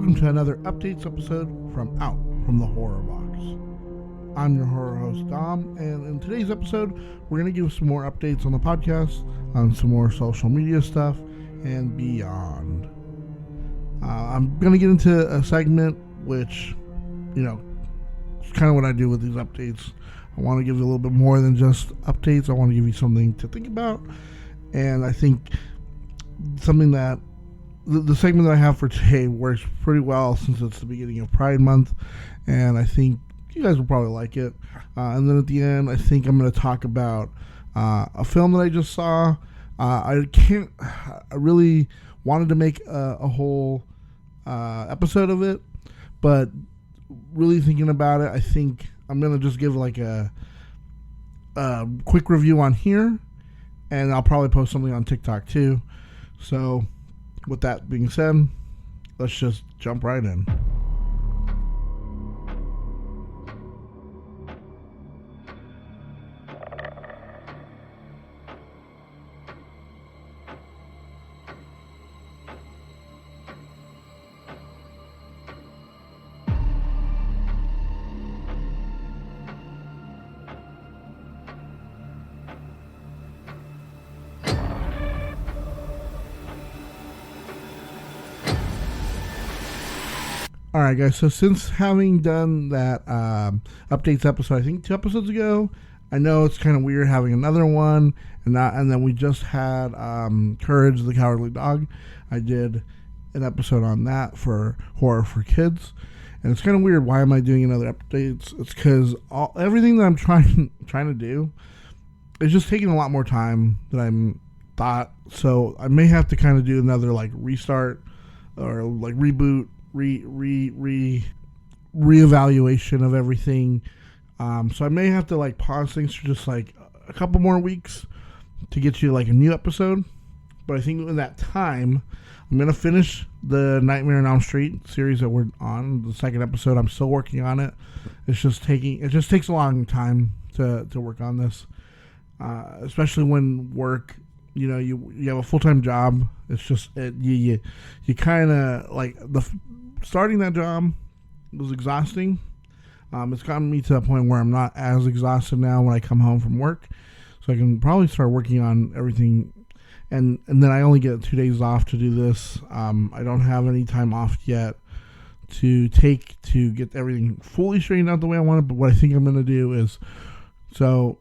Welcome to another updates episode from Out from the Horrorbox. I'm your horror host Dom, and in today's episode, we're going to give some more updates on the podcast, on some more social media stuff, and beyond. I'm going to get into a segment which, it's kind of what I do with these updates. I want to give you a little bit more than just updates. I want to give you something to think about, and I think something that the segment that I have for today works pretty well since it's the beginning of Pride Month, and I think you guys will probably like it. And then at the end, I think I'm going to talk about a film that I just saw. I really wanted to make a whole episode of it, but really thinking about it, I think I'm going to just give like a quick review on here, and I'll probably post something on TikTok too. So with that being said, let's just jump right in. Alright guys, so since having done that updates episode, I think 2 episodes ago, I know it's kind of weird having another one, and then we just had Courage the Cowardly Dog. I did an episode on that for Horror for Kids, and it's kind of weird. Why am I doing another updates? It's because everything that I'm trying to do is just taking a lot more time than I thought, so I may have to kind of do another like restart or like reboot, reevaluation of everything. So I may have to like pause things for just like a couple more weeks to get you like a new episode. But I think in that time, I'm gonna finish the Nightmare on Elm Street series that we're on. The second episode, I'm still working on it. It just takes a long time to work on this, especially when work. You have a full-time job. It's just you kind of like starting that job was exhausting. It's gotten me to a point where I'm not as exhausted now when I come home from work, so I can probably start working on everything. And then I only get 2 days off to do this. I don't have any time off yet to take to get everything fully straightened out the way I want it. But what I think I'm going to do is, so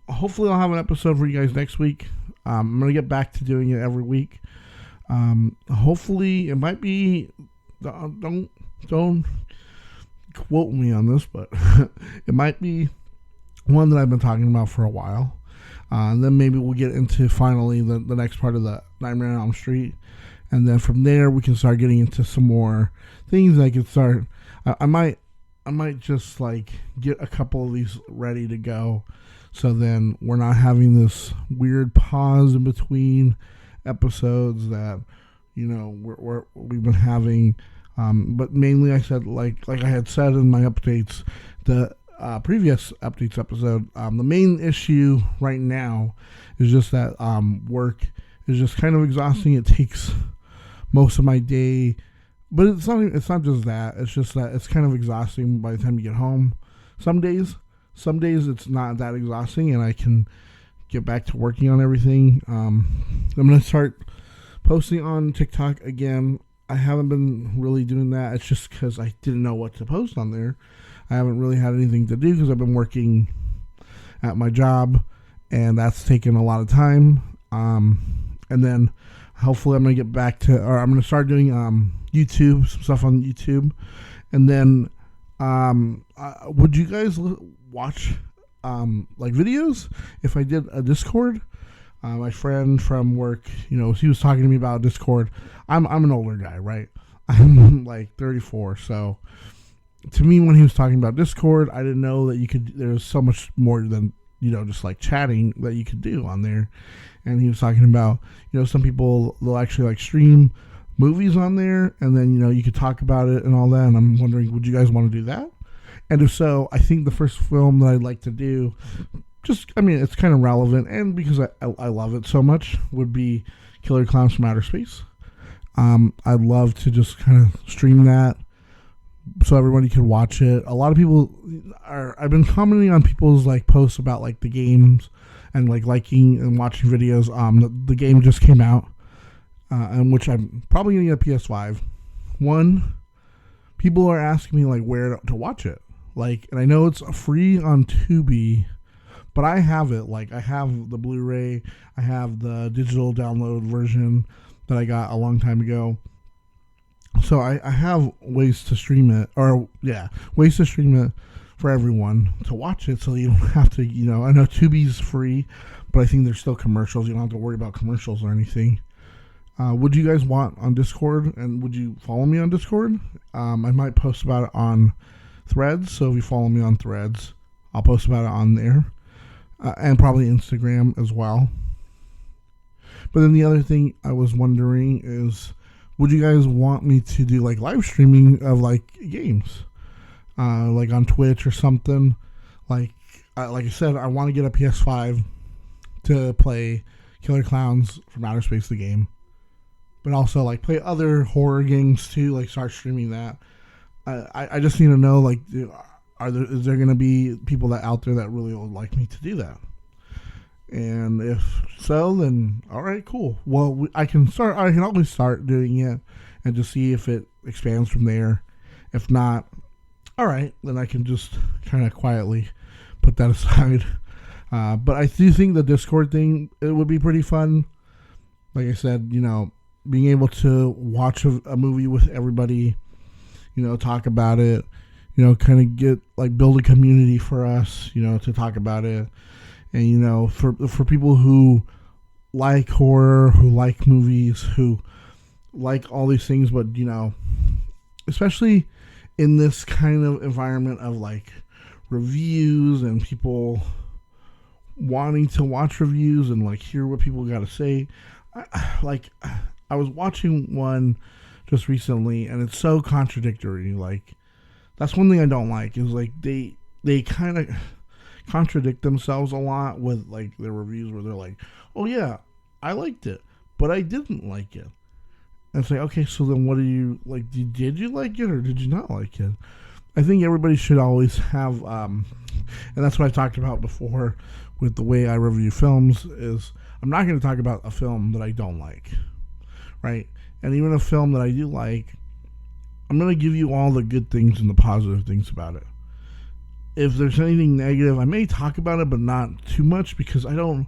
hopefully I'll have an episode for you guys next week. I'm going to get back to doing it every week. Hopefully it might be, don't quote me on this, but it might be one that I've been talking about for a while. And then maybe we'll get into finally the next part of the Nightmare on Elm Street. And then from there we can start getting into some more things. I can start, I might just like get a couple of these ready to go. So then we're not having this weird pause in between episodes that, we've been having. But mainly I said, like I had said in my updates, the previous updates episode, the main issue right now is just that work is just kind of exhausting. It takes most of my day, but it's not just that. It's just that it's kind of exhausting by the time you get home. Some days it's not that exhausting, and I can get back to working on everything. I'm going to start posting on TikTok again. I haven't been really doing that. It's just because I didn't know what to post on there. I haven't really had anything to do because I've been working at my job, and that's taken a lot of time. And then hopefully I'm going to get back to, or I'm going to start doing YouTube, some stuff on YouTube. And then would you guys watch like videos if I did a Discord? My friend from work, he was talking to me about Discord. I'm an older guy, right? I'm like 34, so to me, when he was talking about Discord, I didn't know that there's so much more than, just like chatting that you could do on there. And he was talking about, some people, they'll actually like stream movies on there, and then, you could talk about it and all that. And I'm wondering, would you guys want to do that? And if so, I think the first film that I'd like to do, it's kind of relevant, and because I love it so much, would be Killer Clowns from Outer Space. I'd love to just kind of stream that so everybody could watch it. A lot of people I've been commenting on people's like posts about like the games and like liking and watching videos. The game just came out, and which I'm probably gonna get a PS5. One, people are asking me like where to watch it, like, and I know it's free on Tubi, but I have it. Like, I have the Blu-ray, I have the digital download version that I got a long time ago. So I have ways to stream it, ways to stream it for everyone to watch it, so you don't have to, I know Tubi's free, but I think there's still commercials. You don't have to worry about commercials or anything. Would you guys want on Discord, and would you follow me on Discord? I might post about it on Threads, so if you follow me on Threads, I'll post about it on there, and probably Instagram as well. But then the other thing I was wondering is, would you guys want me to do like live streaming of like games, like on Twitch or something? Like I said, I want to get a PS5 to play Killer Clowns from Outer Space, the game, but also like play other horror games too. Like start streaming that. I just need to know, like, is there going to be people that out there that really would like me to do that? And if so, then all right, cool. Well, I can always start doing it and just see if it expands from there. If not, all right, then I can just kind of quietly put that aside. But I do think the Discord thing, it would be pretty fun. Like I said, being able to watch a movie with everybody, talk about it, kind of get like build a community for us, to talk about it. And, for people who like horror, who like movies, who like all these things, but, especially in this kind of environment of, like, reviews and people wanting to watch reviews and, like, hear what people got to say. I was watching one just recently, and it's so contradictory. Like, that's one thing I don't like, is, like, they kind of contradict themselves a lot with like their reviews, where they're like, oh yeah, I liked it, but I didn't like it. And it's like, okay, so then what do you like? Did you like it or did you not like it? I think everybody should always have, and that's what I talked about before with the way I review films, is I'm not going to talk about a film that I don't like, right? And even a film that I do like, I'm going to give you all the good things and the positive things about it. If there's anything negative, I may talk about it, but not too much, because I know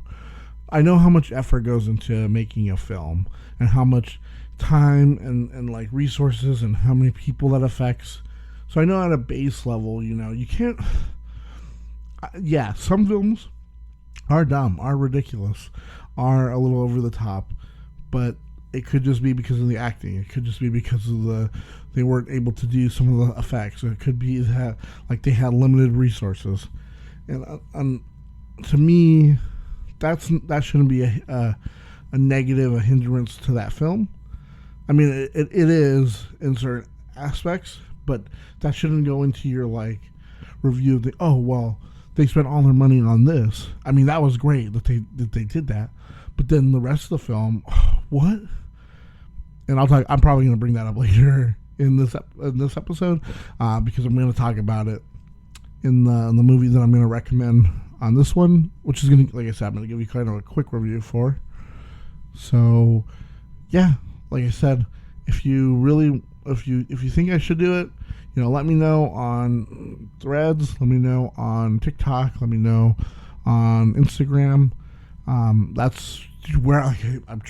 how much effort goes into making a film, and how much time and like resources and how many people that affects. So I know at a base level, you can't. Yeah, some films are dumb, are ridiculous, are a little over the top, but it could just be because of the acting. It could just be because of they weren't able to do some of the effects. It could be that like they had limited resources, and to me, that shouldn't be a negative, a hindrance to that film. I mean, it is in certain aspects, but that shouldn't go into your like review of oh well, they spent all their money on this. I mean, that was great that they did that, but then the rest of the film, what? And I'm probably going to bring that up later in this episode, because I'm going to talk about it in the movie that I'm going to recommend on this one, which is going to, like I said, I'm going to give you kind of a quick review for. So, yeah, like I said, if you think I should do it, let me know on Threads, let me know on TikTok, let me know on Instagram. That's where I'm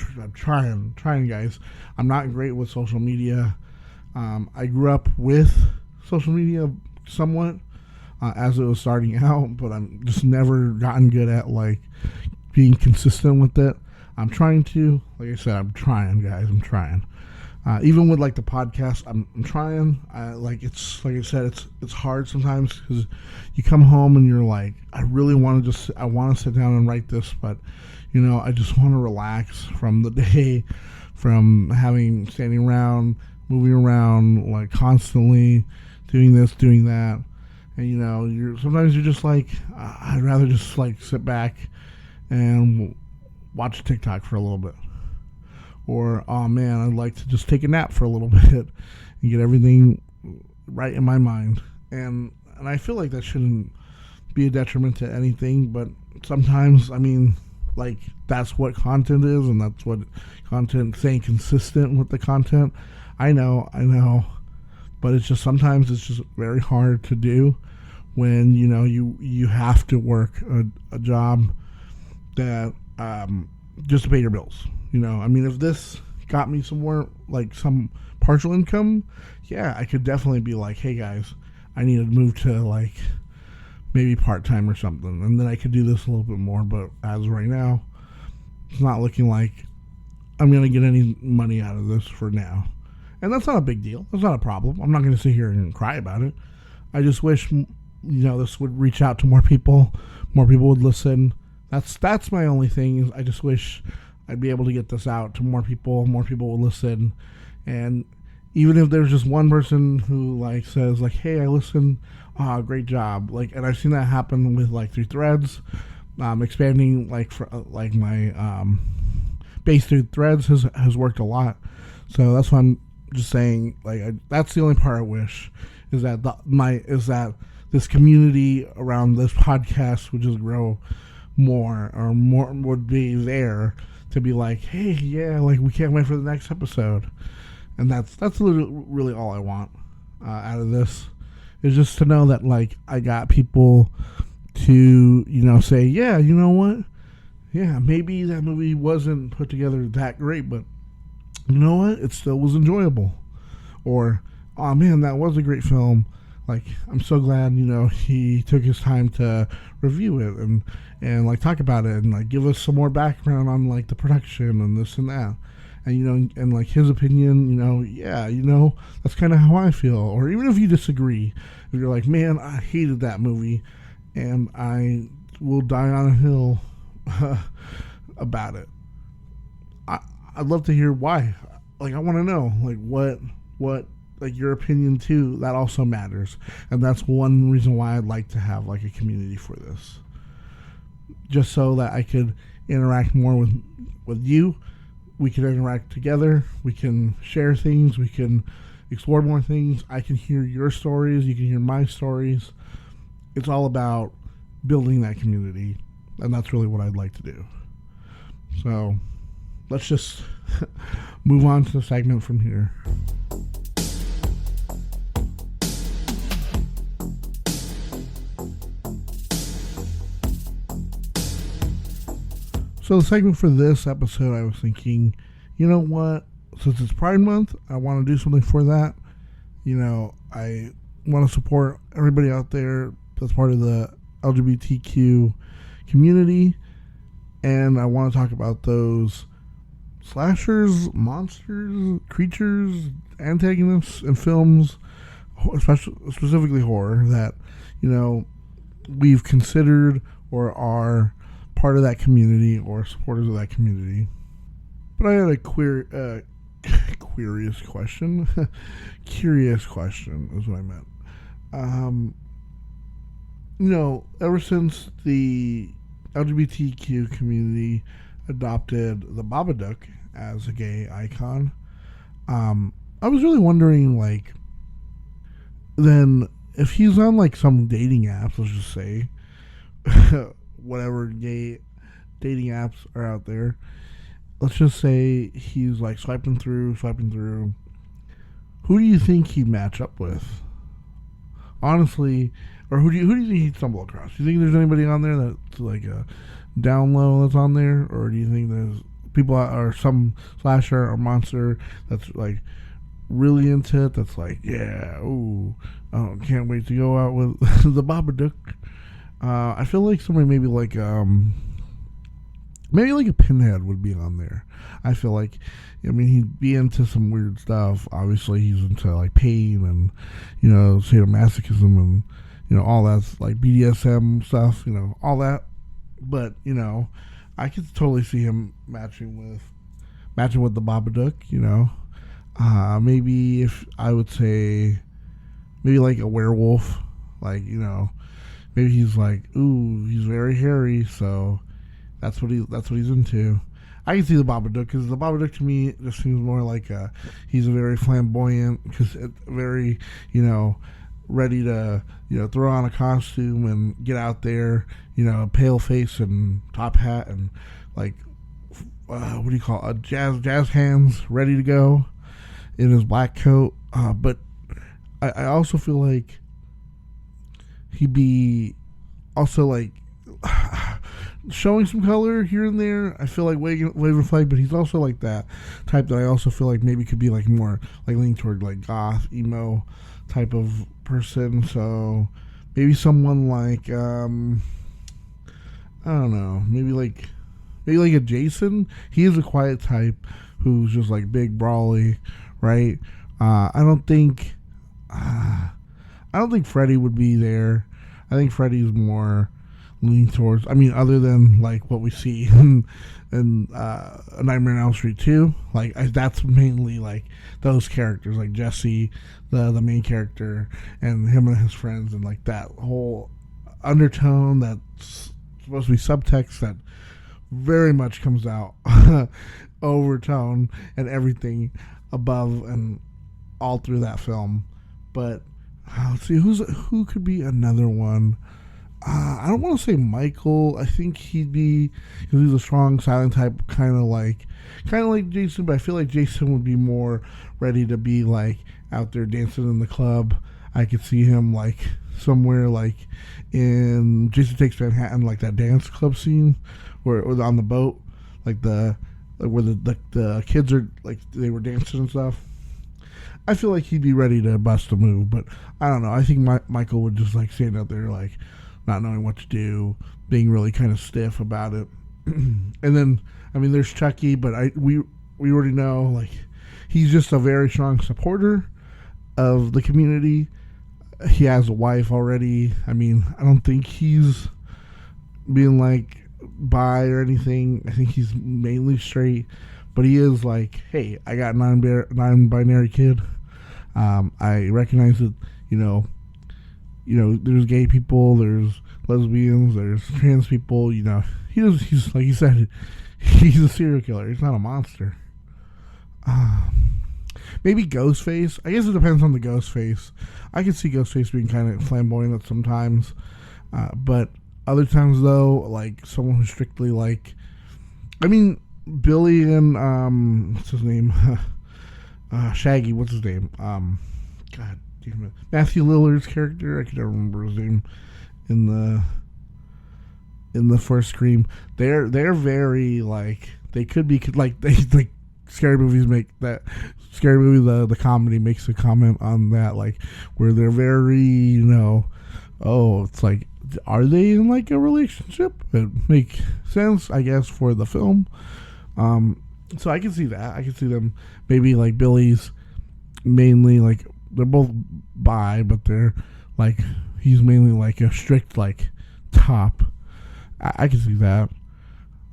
trying, guys. I'm not great with social media. I grew up with social media somewhat as it was starting out, but I'm just never gotten good at like being consistent with it. I'm trying to, like I said, I'm trying, guys. I'm trying. Even with like the podcast, I'm trying. It's like I said, it's hard sometimes because you come home and you're like, I really want to I want to sit down and write this, but I just want to relax from the day, from standing around, moving around, like constantly doing this, doing that, and sometimes you're just like, I'd rather just like sit back and watch TikTok for a little bit, or oh man, I'd like to just take a nap for a little bit and get everything right in my mind. And I feel like that shouldn't be a detriment to anything, but sometimes, I mean, like, that's what content is, and that's what content, staying consistent with the content. I know, but it's just, sometimes it's just very hard to do when, you know, you have to work a job that, just to pay your bills. You know, I mean, if this got me somewhere, like some partial income, yeah, I could definitely be like, hey guys, I need to move to like maybe part-time or something, and then I could do this a little bit more. But as of right now, it's not looking like I'm going to get any money out of this for now. And that's not a big deal. That's not a problem. I'm not going to sit here and cry about it. I just wish, you know, this would reach out to more people. More people would listen. That's my only thing. Is I just wish I'd be able to get this out to more people. More people would listen. And even if there's just one person who like says like, hey, I listened, great job. Like, and I've seen that happen with like through Threads, expanding like for like my base through Threads has worked a lot. So that's why I'm just saying, like, that's the only part I wish is that this community around this podcast would just grow more, or more would be there to be like, hey, yeah, like, we can't wait for the next episode. And that's really all I want out of this, is just to know that, like, I got people to, you know, say, yeah, you know what, yeah, maybe that movie wasn't put together that great, but you know what, it still was enjoyable. Or, oh man, that was a great film. Like, I'm so glad, you know, he took his time to review it and like talk about it and like give us some more background on like the production and this and that. And, you know, and like his opinion, you know, yeah, you know, that's kind of how I feel. Or even if you disagree, if you're like, man, I hated that movie and I will die on a hill about it, I'd love to hear why. Like, I want to know, like, what, like, your opinion too. That also matters. And that's one reason why I'd like to have like a community for this. Just so that I could interact more with you. We can interact together. We can share things. We can explore more things. I can hear your stories. You can hear my stories. It's all about building that community. And that's really what I'd like to do. So let's just move on to the segment from here. So the segment for this episode, I was thinking, you know what, since it's Pride Month, I want to do something for that. You know, I want to support everybody out there that's part of the LGBTQ community, and I want to talk about those slashers, monsters, creatures, antagonists in films, specifically horror, that, you know, we've considered or are part of that community or supporters of that community. But I had a curious question. Curious question is what I meant. You know, ever since the LGBTQ community adopted the Babadook as a gay icon, I was really wondering, like, then if he's on like some dating apps, let's just say, whatever gay dating apps are out there, let's just say he's like swiping through, who do you think he'd match up with? Honestly, or who do you think he'd stumble across? Do you think there's anybody on there that's like a down low that's on there? Or do you think there's people or some slasher or monster that's like really into it, that's like, yeah, ooh, oh, can't wait to go out with the Babadook? I feel like somebody maybe like a Pinhead would be on there. I feel like, I mean, he'd be into some weird stuff. Obviously, he's into like pain and, you know, sadomasochism and, you know, all that's like BDSM stuff, you know, all that. But, you know, I could totally see him matching with the Babadook, you know. Maybe if I would say, maybe like a werewolf, like, you know. Maybe he's like, ooh, he's very hairy, so that's what he's into. I can see the Babadook, because the Babadook to me just seems more like he's a very flamboyant, because very, ready to, throw on a costume and get out there, pale face and top hat and like, what do you call it? Jazz hands, ready to go in his black coat. But I also feel like he'd be also like showing some color here and there. I feel like waving a flag, but he's also like that type that I also feel like maybe could be like more like leaning toward like goth, emo type of person. So maybe someone like I don't know, maybe like a Jason. He is a quiet type who's just like big brawly, right? I don't think Freddy would be there. I think Freddy's more leaning towards, other than like what we see in Nightmare on Elm Street 2, like that's mainly like those characters, like Jesse, the main character, and him and his friends, and like that whole undertone that's supposed to be subtext that very much comes out, overtone and everything above and all through that film. But let's see who could be another one. I don't want to say Michael. I think he'd be, because he's a strong silent type, kind of like Jason. But I feel like Jason would be more ready to be like out there dancing in the club. I could see him like somewhere like in Jason Takes Manhattan, like that dance club scene where it was on the boat, like where the kids are like they were dancing and stuff. I feel like he'd be ready to bust a move, but I don't know. I think Michael would just like stand out there like not knowing what to do, being really kind of stiff about it. And then, there's Chucky, but we already know, like, he's just a very strong supporter of the community. He has a wife already. I don't think he's being, like, bi or anything. I think he's mainly straight, but he is like, hey, I got a non-binary kid. I recognize that, there's gay people, there's lesbians, there's trans people, he's like you said, he's a serial killer. He's not a monster. Maybe Ghostface. I guess it depends on the Ghostface. I can see Ghostface being kind of flamboyant sometimes, but other times though, like someone who's strictly like, Billy and what's his name? Shaggy. What's his name? God. Matthew Lillard's character, I can never remember his name in the first Scream. They're very like, they could be like, they like scary movies make that scary movie, the comedy makes a comment on that, like where they're very it's like, are they in like a relationship? It make sense, I guess, for the film. So I can see that. I can see them maybe like Billy's mainly like, they're both bi, but they're like, he's mainly like a strict like top. I can see that.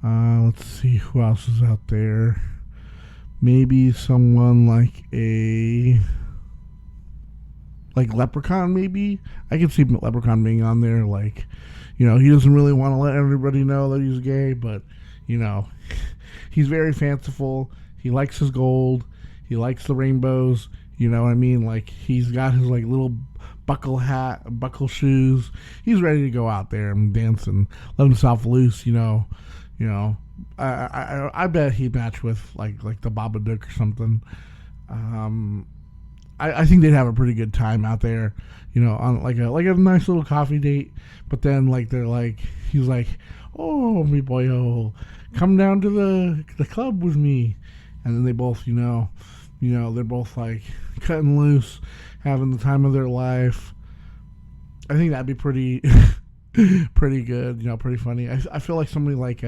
Let's see who else is out there. Maybe someone like Leprechaun. Maybe I can see Leprechaun being on there. Like, he doesn't really want to let everybody know that he's gay, but he's very fanciful. He likes his gold. He likes the rainbows. Like, he's got his like little buckle hat, buckle shoes. He's ready to go out there and dance and let himself loose. I bet he'd match with like the Babadook or something. I think they'd have a pretty good time out there, on like a nice little coffee date. But then like he's like, oh, me boy, oh, come down to the club with me, and then they both, they're both like cutting loose, having the time of their life. I think that'd be pretty good, pretty funny. I feel like somebody like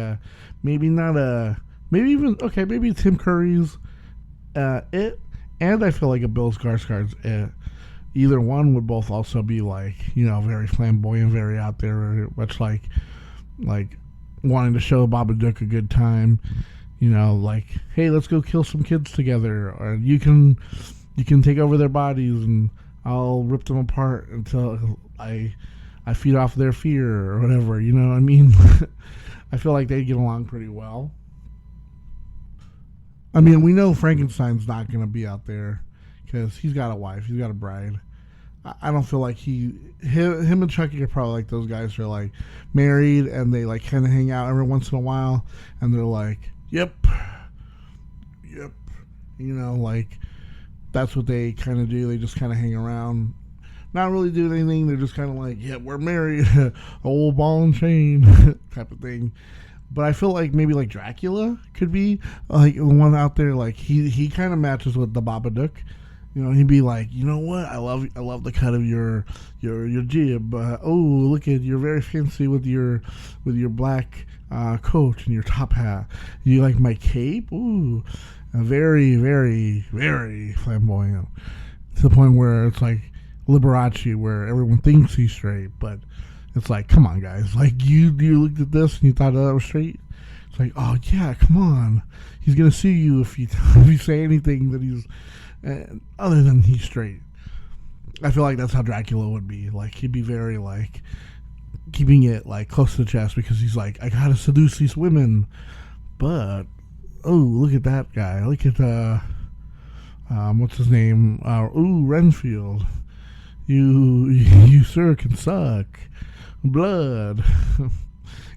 maybe Tim Curry's It, and I feel like a Bill Skarsgård's It. Either one would both also be like, very flamboyant, very out there, very much like wanting to show Babadook a good time. Like, hey, let's go kill some kids together, or you can take over their bodies and I'll rip them apart until I feed off their fear or whatever. I feel like they get along pretty well. I mean, we know Frankenstein's not going to be out there because he's got a wife, he's got a bride. I don't feel like him and Chucky are probably like those guys who are like married and they like kind of hang out every once in a while and they're like, yep, like that's what they kind of do. They just kind of hang around, not really doing anything. They're just kind of like, yeah, we're married, old ball and chain type of thing. But I feel like maybe like Dracula could be like the one out there. Like he kind of matches with the Babadook. He'd be like, you know what? I love the cut of your jib. Oh, look at, you're very fancy with your black coat and your top hat. You like my cape? Ooh, very, very, very flamboyant. To the point where it's like Liberace, where everyone thinks he's straight, but it's like, come on, guys. Like you looked at this and you thought that was straight. It's like, oh yeah, come on. He's gonna sue you if you say anything that he's. Other than he's straight. I feel like that's how Dracula would be. Like, he'd be very, like, keeping it, like, close to the chest because he's like, I gotta seduce these women. But, oh, look at that guy. Look at, what's his name? Renfield. You, sir, can suck blood. You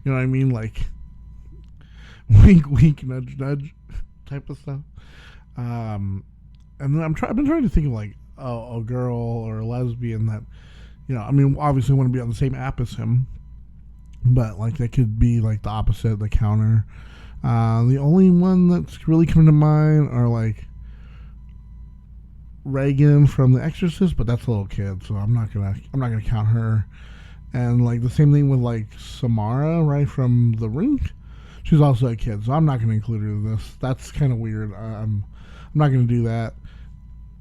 know what I mean? Like, wink, wink, nudge, nudge type of stuff. And then I've been trying to think of like a girl or a lesbian that, I mean, obviously want to be on the same app as him, but like that could be like the opposite, the counter. The only one that's really coming to mind are like Reagan from The Exorcist, but that's a little kid, so I'm not gonna count her. And like the same thing with like Samara, right, from The Ring. She's also a kid, so I'm not gonna include her in this. That's kind of weird. I'm not gonna do that.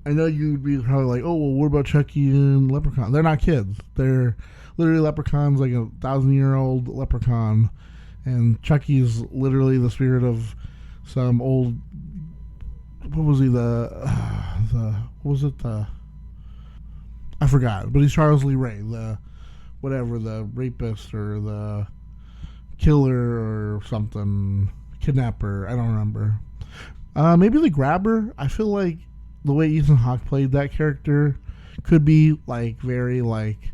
I know you'd be probably like, oh, well, what about Chucky and Leprechaun? They're not kids. They're literally leprechauns, like 1,000-year-old leprechaun. And Chucky is literally the spirit of some old, what was he, what was it, I forgot. But he's Charles Lee Ray, the rapist or the killer or something, kidnapper, I don't remember. Maybe the grabber. I feel like the way Ethan Hawke played that character could be like very like,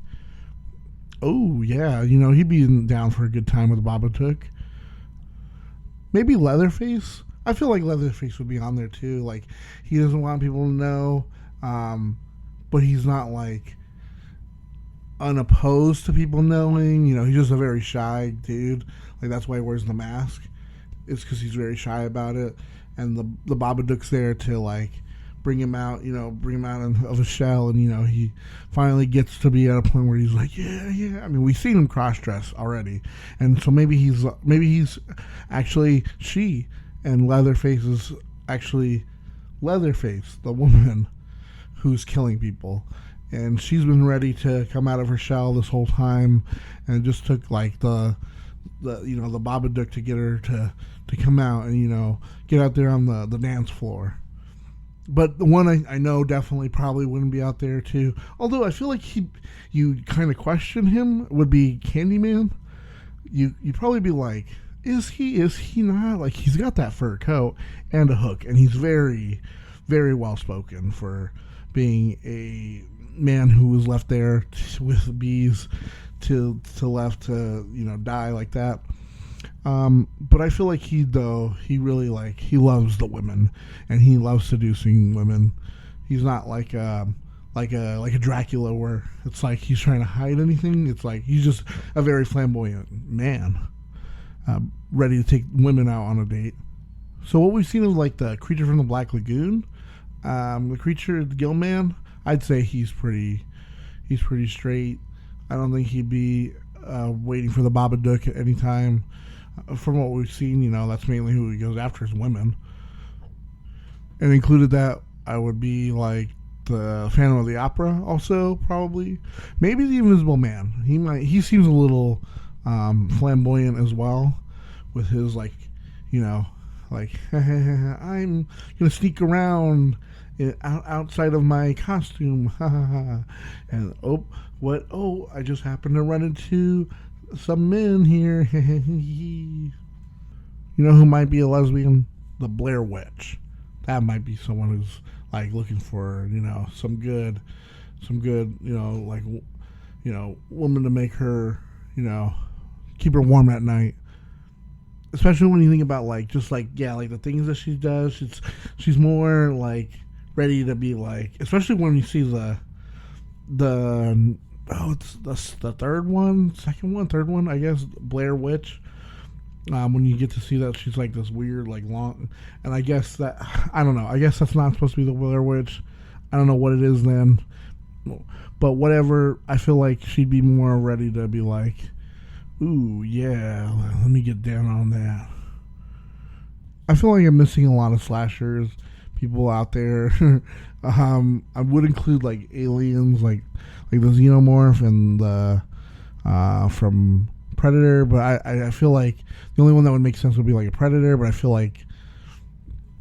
oh yeah, he'd be down for a good time with Babadook. Maybe Leatherface. I feel like Leatherface would be on there too. Like, he doesn't want people to know, but he's not like unopposed to people knowing. He's just a very shy dude. Like, that's why he wears the mask. It's because he's very shy about it. And the Babadook's there to like bring him out of his shell, and he finally gets to be at a point where he's like, yeah. I mean, we've seen him cross-dress already, and so maybe he's actually she, and Leatherface is actually Leatherface, the woman who's killing people, and she's been ready to come out of her shell this whole time, and it just took like the Babadook to get her to come out and get out there on the dance floor. But the one I know definitely probably wouldn't be out there too. Although I feel like you kind of question him, would be Candyman. You'd probably be like, is he not? Like, he's got that fur coat and a hook, and he's very, very well spoken for being a man who was left there with bees to left to die like that. But I feel like he really he loves the women, and he loves seducing women. He's not like a Dracula where it's like he's trying to hide anything. It's like he's just a very flamboyant man, ready to take women out on a date. So what we've seen of like the creature from the Black Lagoon, the creature, the Gill Man, I'd say he's pretty straight. I don't think he'd be waiting for the Babadook at any time. From what we've seen, that's mainly who he goes after is women. And included that, I would be like the Phantom of the Opera also, probably. Maybe the Invisible Man. He seems a little flamboyant as well, with his like I'm gonna sneak around outside of my costume, and I just happened to run into some men here. You know who might be a lesbian? The Blair Witch. that might be someone who's like looking for, some good, like, woman to make her, keep her warm at night. Especially when you think about like the things that she does, she's more like ready to be like, especially when you see it's the third one, I guess, Blair Witch. When you get to see that she's like this weird, like long, and I guess that, I don't know, I guess that's not supposed to be the Blair Witch. I don't know what it is then, but whatever. I feel like she'd be more ready to be like, ooh, yeah, let me get down on that. I feel like I'm missing a lot of slashers, people out there. I would include like aliens, like the xenomorph and the from Predator, but I feel like the only one that would make sense would be like a Predator, but I feel like,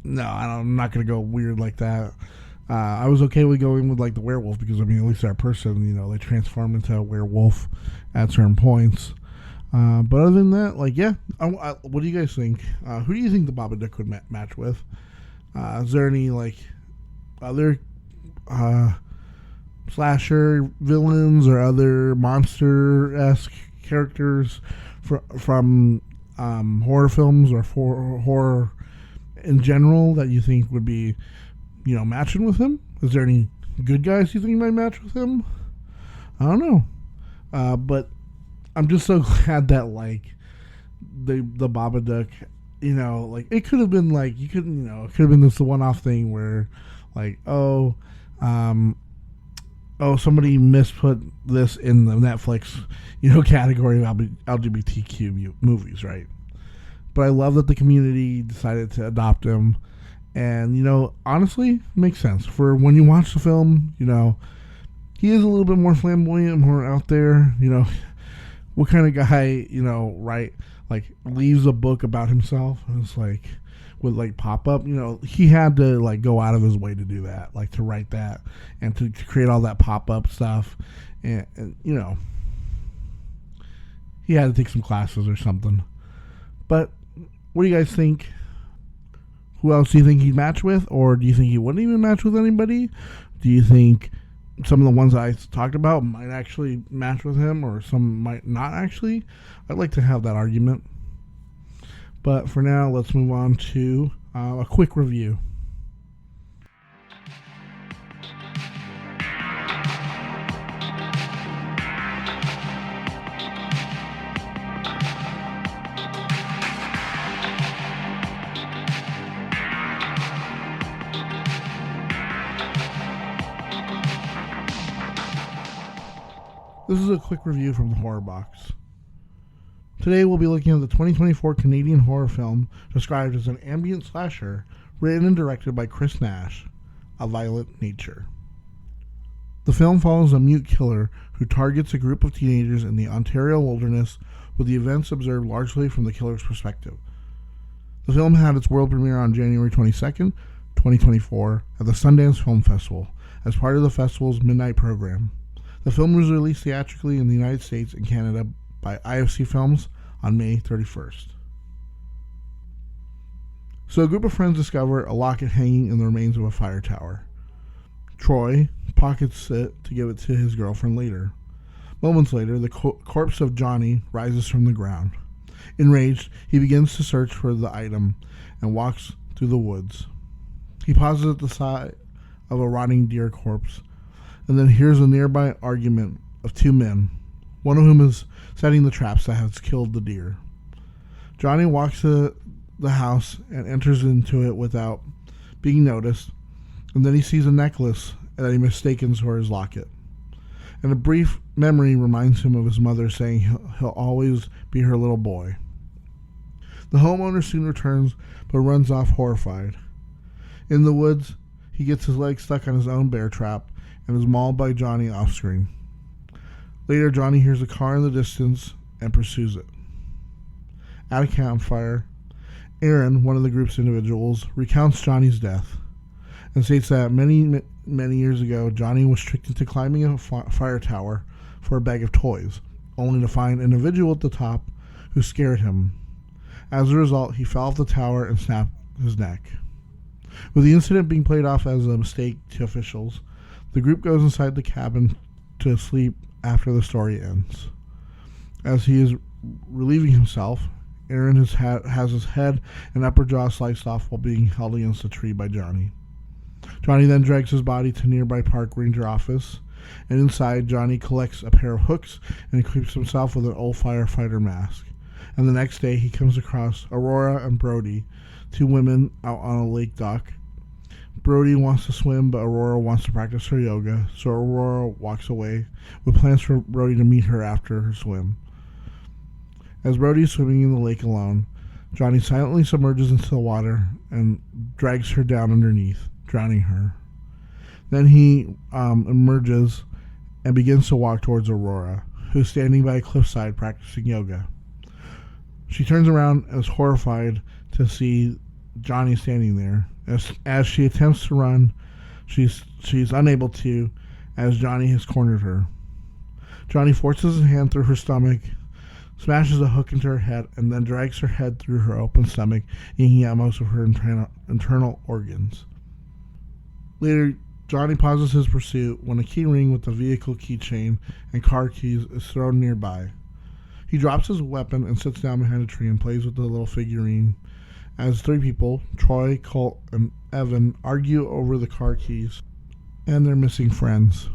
no, I'm not going to go weird like that. I was okay with going with like the werewolf because, I mean, at least that person, they transform into a werewolf at certain points. But other than that, like, yeah, what do you guys think? Who do you think the Babadook would match with? Is there any, like, other slasher villains or other monster-esque characters from horror films or for horror in general that you think would be, matching with him? Is there any good guys you think might match with him? I don't know. But I'm just so glad that, like, the Babadook, like, it could have been, like, it could have been this one-off thing where, like, somebody misput this in the Netflix, category of LGBTQ movies, right? But I love that the community decided to adopt him. And, honestly, it makes sense. For when you watch the film, he is a little bit more flamboyant, more out there, what kind of guy, right, like, leaves a book about himself, and it's like, with, like, pop-up, he had to, like, go out of his way to do that, like, to write that, and to create all that pop-up stuff, and he had to take some classes or something. But what do you guys think? Who else do you think he'd match with, or do you think he wouldn't even match with anybody? Do you think some of the ones I talked about might actually match with him, or some might not actually? I'd like to have that argument. But for now, let's move on to a quick review. This is a quick review from the Horrorbox. Today we'll be looking at the 2024 Canadian horror film described as an ambient slasher, written and directed by Chris Nash, A Violent Nature. The film follows a mute killer who targets a group of teenagers in the Ontario wilderness, with the events observed largely from the killer's perspective. The film had its world premiere on January 22nd, 2024 at the Sundance Film Festival as part of the festival's midnight program. The film was released theatrically in the United States and Canada by IFC Films on May 31st. So a group of friends discover a locket hanging in the remains of a fire tower. Troy pockets it to give it to his girlfriend later. Moments later, the corpse of Johnny rises from the ground. Enraged, he begins to search for the item and walks through the woods. He pauses at the side of a rotting deer corpse and then hears a nearby argument of two men, one of whom is setting the traps that has killed the deer. Johnny walks to the house and enters into it without being noticed, and then he sees a necklace that he mistakes for his locket. And a brief memory reminds him of his mother saying he'll always be her little boy. The homeowner soon returns, but runs off horrified. In the woods, he gets his leg stuck on his own bear trap and is mauled by Johnny off-screen. Later, Johnny hears a car in the distance and pursues it. At a campfire, Aaron, one of the group's individuals, recounts Johnny's death and states that many years ago, Johnny was tricked into climbing a fire tower for a bag of toys, only to find an individual at the top who scared him. As a result, he fell off the tower and snapped his neck. With the incident being played off as a mistake to officials, the group goes inside the cabin to sleep after the story ends. As he is relieving himself, Aaron has his head and upper jaw sliced off while being held against a tree by Johnny. Johnny then drags his body to nearby park ranger office, and inside, Johnny collects a pair of hooks and equips himself with an old firefighter mask. And the next day, he comes across Aurora and Brody, two women out on a lake dock. Brody wants to swim, but Aurora wants to practice her yoga, so Aurora walks away with plans for Brody to meet her after her swim. As Brody is swimming in the lake alone, Johnny silently submerges into the water and drags her down underneath, drowning her. Then he emerges and begins to walk towards Aurora, who is standing by a cliffside practicing yoga. She turns around and is horrified to see Johnny standing there. As she attempts to run, she's unable to, as Johnny has cornered her. Johnny forces his hand through her stomach, smashes a hook into her head, and then drags her head through her open stomach, yanking out most of her internal organs. Later, Johnny pauses his pursuit when a key ring with the vehicle keychain and car keys is thrown nearby. He drops his weapon and sits down behind a tree and plays with the little figurine. As three people, Troy, Colt, and Evan, argue over the car keys and their missing friends.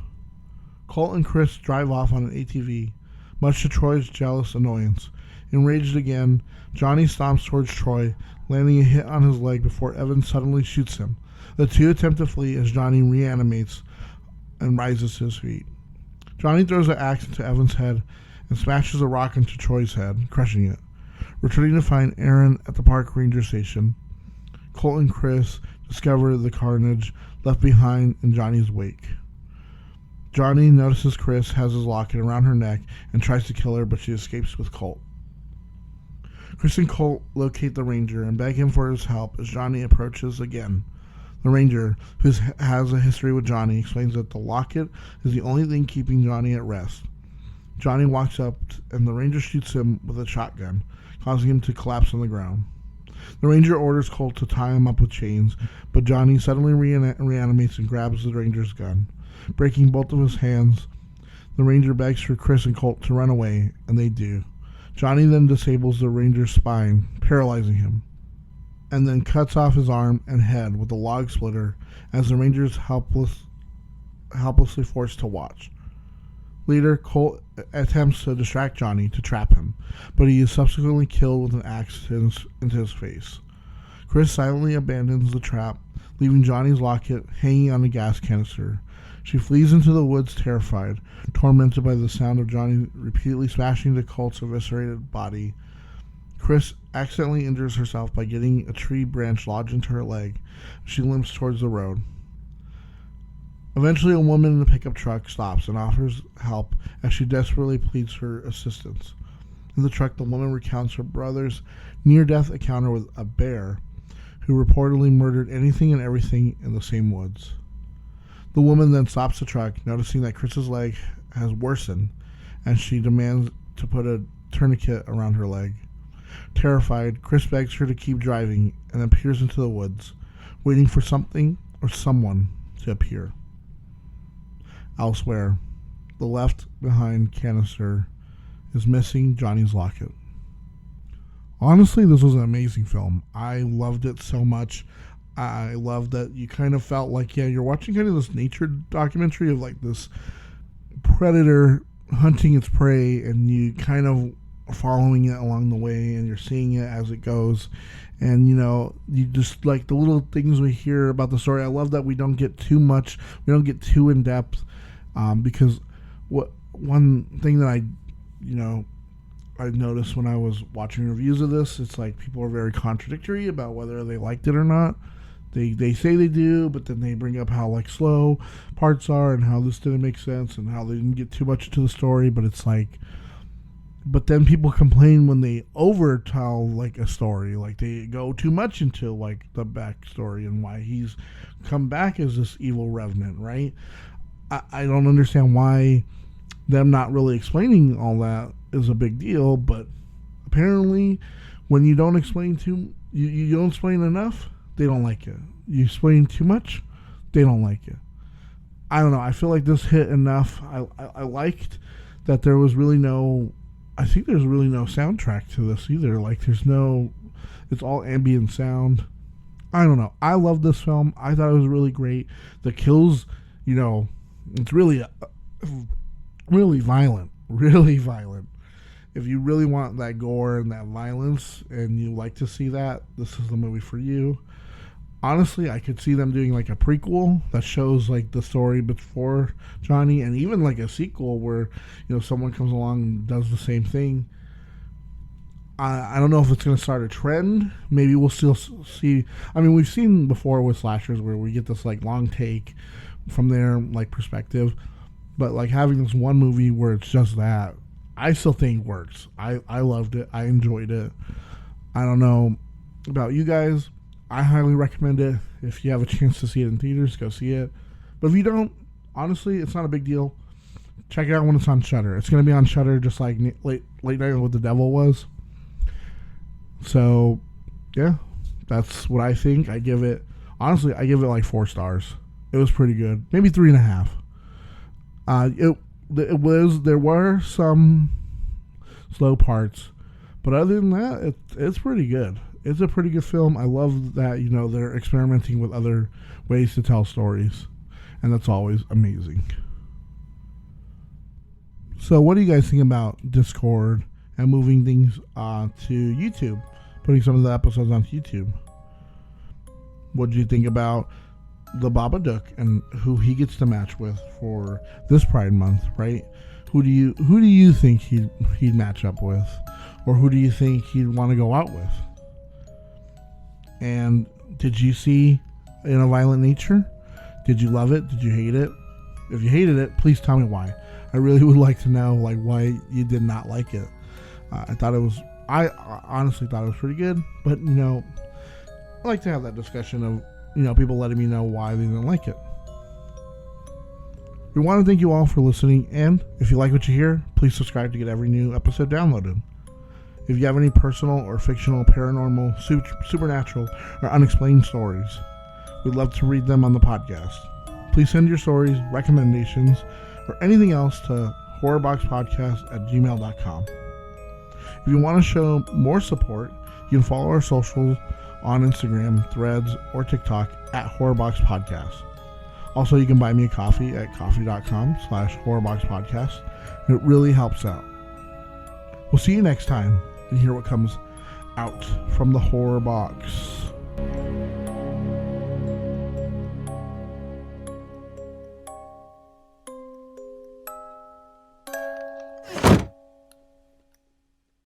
Colt and Chris drive off on an ATV, much to Troy's jealous annoyance. Enraged again, Johnny stomps towards Troy, landing a hit on his leg before Evan suddenly shoots him. The two attempt to flee as Johnny reanimates and rises to his feet. Johnny throws an axe into Evan's head and smashes a rock into Troy's head, crushing it. Returning to find Aaron at the park ranger station, Colt and Chris discover the carnage left behind in Johnny's wake. Johnny notices Chris has his locket around her neck and tries to kill her, but she escapes with Colt. Chris and Colt locate the ranger and beg him for his help as Johnny approaches again. The ranger, who has a history with Johnny, explains that the locket is the only thing keeping Johnny at rest. Johnny walks up and the ranger shoots him with a shotgun, causing him to collapse on the ground. The ranger orders Colt to tie him up with chains, but Johnny suddenly reanimates and grabs the ranger's gun. Breaking both of his hands, the ranger begs for Chris and Colt to run away, and they do. Johnny then disables the ranger's spine, paralyzing him, and then cuts off his arm and head with a log splitter as the ranger is helplessly forced to watch. Later, Colt attempts to distract Johnny to trap him, but he is subsequently killed with an axe into his face. Chris silently abandons the trap, leaving Johnny's locket hanging on a gas canister. She flees into the woods terrified, tormented by the sound of Johnny repeatedly smashing the Colt's eviscerated body. Chris accidentally injures herself by getting a tree branch lodged into her leg. She limps towards the road. Eventually, a woman in a pickup truck stops and offers help as she desperately pleads for assistance. In the truck, the woman recounts her brother's near-death encounter with a bear who reportedly murdered anything and everything in the same woods. The woman then stops the truck, noticing that Chris's leg has worsened, and she demands to put a tourniquet around her leg. Terrified, Chris begs her to keep driving and then peers into the woods, waiting for something or someone to appear. Elsewhere, the left-behind canister is missing Johnny's locket. Honestly, this was an amazing film. I loved it so much. I love that you kind of felt like, you're watching kind of this nature documentary of like this predator hunting its prey, and you kind of are following it along the way, and you're seeing it as it goes. And, you just like the little things we hear about the story. I love that we don't get too much, we don't get too in depth, because one thing that I noticed when I was watching reviews of this, it's like people are very contradictory about whether they liked it or not. They say they do, but then they bring up how like slow parts are and how this didn't make sense and how they didn't get too much into the story. But it's like, but then people complain when they overtell like a story, like they go too much into like the backstory and why he's come back as this evil revenant, right? I don't understand why them not really explaining all that is a big deal, but apparently when you don't explain you don't explain enough, they don't like it. you explain too much, they don't like it. I don't know. I feel like this hit enough. I liked that there was really no. I think there's really no soundtrack to this either. Like there's no. It's all ambient sound. I don't know. I love this film. I thought it was really great. The kills, it's really, really violent. Really violent. If you really want that gore and that violence and you like to see that, this is the movie for you. Honestly, I could see them doing like a prequel that shows like the story before Johnny, and even like a sequel where someone comes along and does the same thing. I don't know if it's going to start a trend. Maybe we'll still see. I mean, we've seen before with slashers where we get this like long take from their like perspective, but like having this one movie where it's just that, I still think works. I loved it. I enjoyed it. I don't know about you guys. I highly recommend it. If you have a chance to see it in theaters, go see it. But if you don't, honestly, it's not a big deal. Check it out when it's on Shudder. It's going to be on Shudder just like Late Night with the Devil was. So, yeah, that's what I think. I give it like 4 stars. It was pretty good. Maybe 3.5. There were some slow parts, but other than that, it's pretty good. It's a pretty good film. I love that, they're experimenting with other ways to tell stories, and that's always amazing. So what do you guys think about Discord and moving things to YouTube, putting some of the episodes onto YouTube? What do you think about the Babadook and who he gets to match with for this Pride Month, right? Who do you think he'd match up with, or who do you think he'd want to go out with? And did you see In a Violent Nature? Did you love it? Did you hate it? If you hated it, please tell me why. I really would like to know like why you did not like it. I honestly thought it was pretty good, but I like to have that discussion of people letting me know why they didn't like it. We want to thank you all for listening, and if you like what you hear, please subscribe to get every new episode downloaded. If you have any personal or fictional, paranormal, supernatural, or unexplained stories, we'd love to read them on the podcast. Please send your stories, recommendations, or anything else to horrorboxpodcast@gmail.com. If you want to show more support, you can follow our socials on Instagram, Threads, or TikTok at Horrorbox Podcast. Also, you can buy me a coffee at coffee.com/horrorboxpodcast. It really helps out. We'll see you next time and hear what comes out from the horror box.